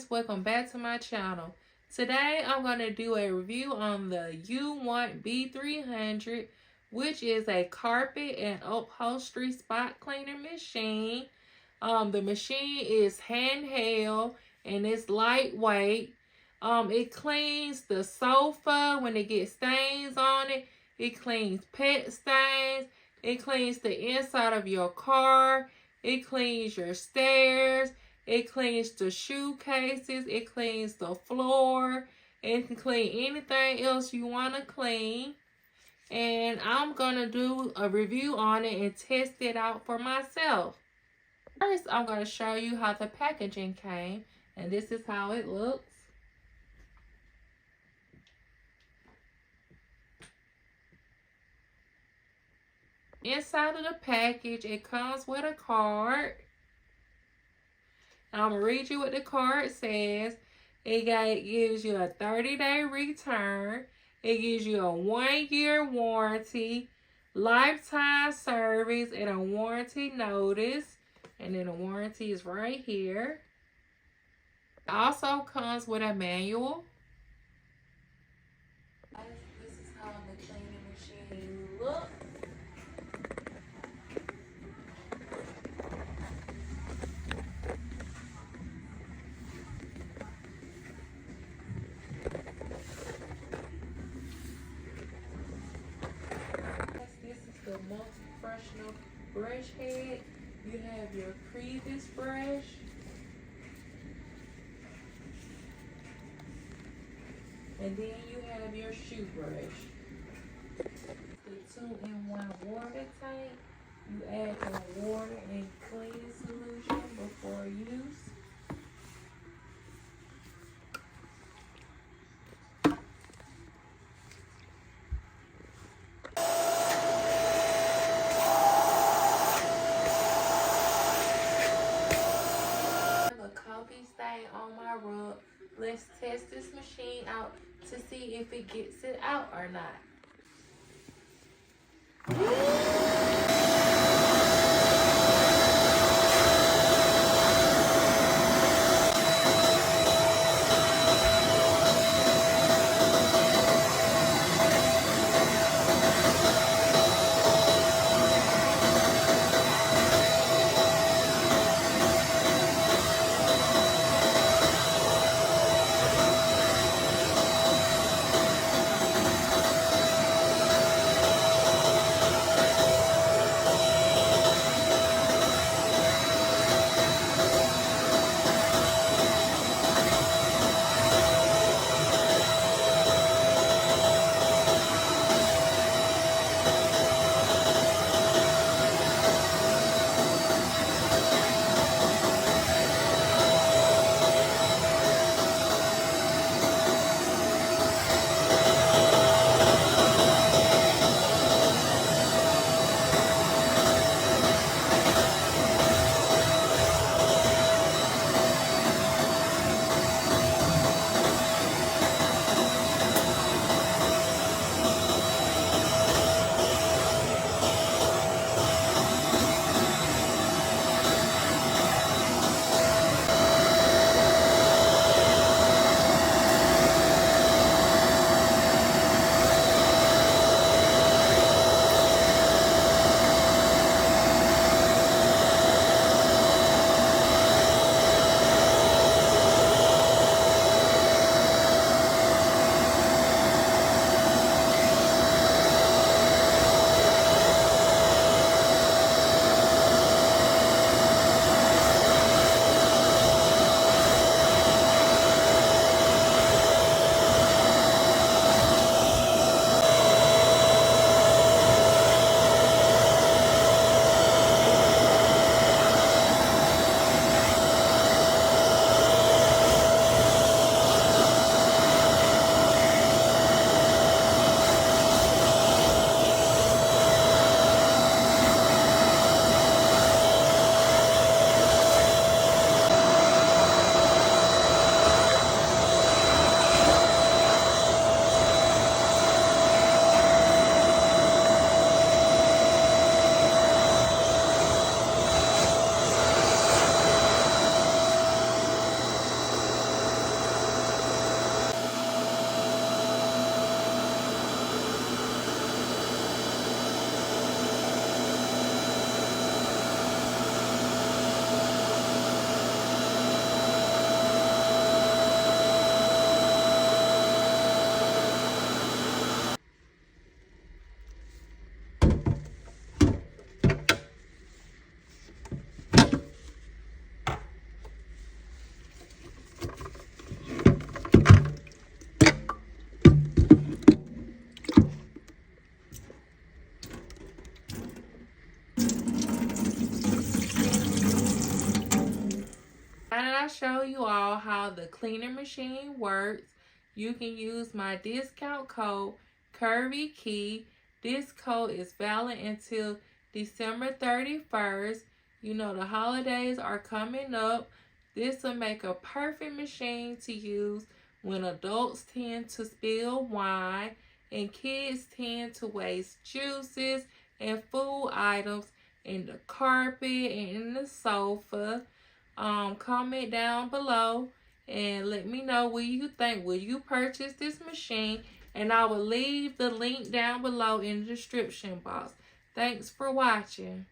guys, welcome back to my channel. Today I'm going to do a review on the UWANT B300, which is a carpet and upholstery spot cleaner machine. The machine is handheld and it's lightweight. It cleans the sofa when it gets stains on it. It cleans pet stains. It cleans the inside of your car. It cleans your stairs. It cleans the shoe cases. It cleans the floor. It can clean anything else you want to clean. And I'm going to do a review on it and test it out for myself. First, I'm going to show you how the packaging came. And this is how it looks. Inside of the package, it comes with a card. I'm going to read you what the card says. It gives you a 30-day return. It gives you a 1-year warranty, lifetime service, and a warranty notice. And then the warranty is right here. It also comes with a manual. This is how the cleaning machine looks. The multi-functional brush head. You have your crevice brush, and then you have your shoe brush. The 2-in-1 water tank. You add the water and cleaning solution before use. Stain on my rug. Let's test this machine out to see if it gets it out or not. I show you all how the cleaner machine works, you can use my discount code CurvyKey. This code is valid until December 31st. You know the holidays are coming up. This will make a perfect machine to use when adults tend to spill wine and kids tend to waste juices and food items in the carpet and in the sofa. Comment down below and let me know what you think. Will you purchase this machine? And I will leave the link down below in the description box. Thanks for watching.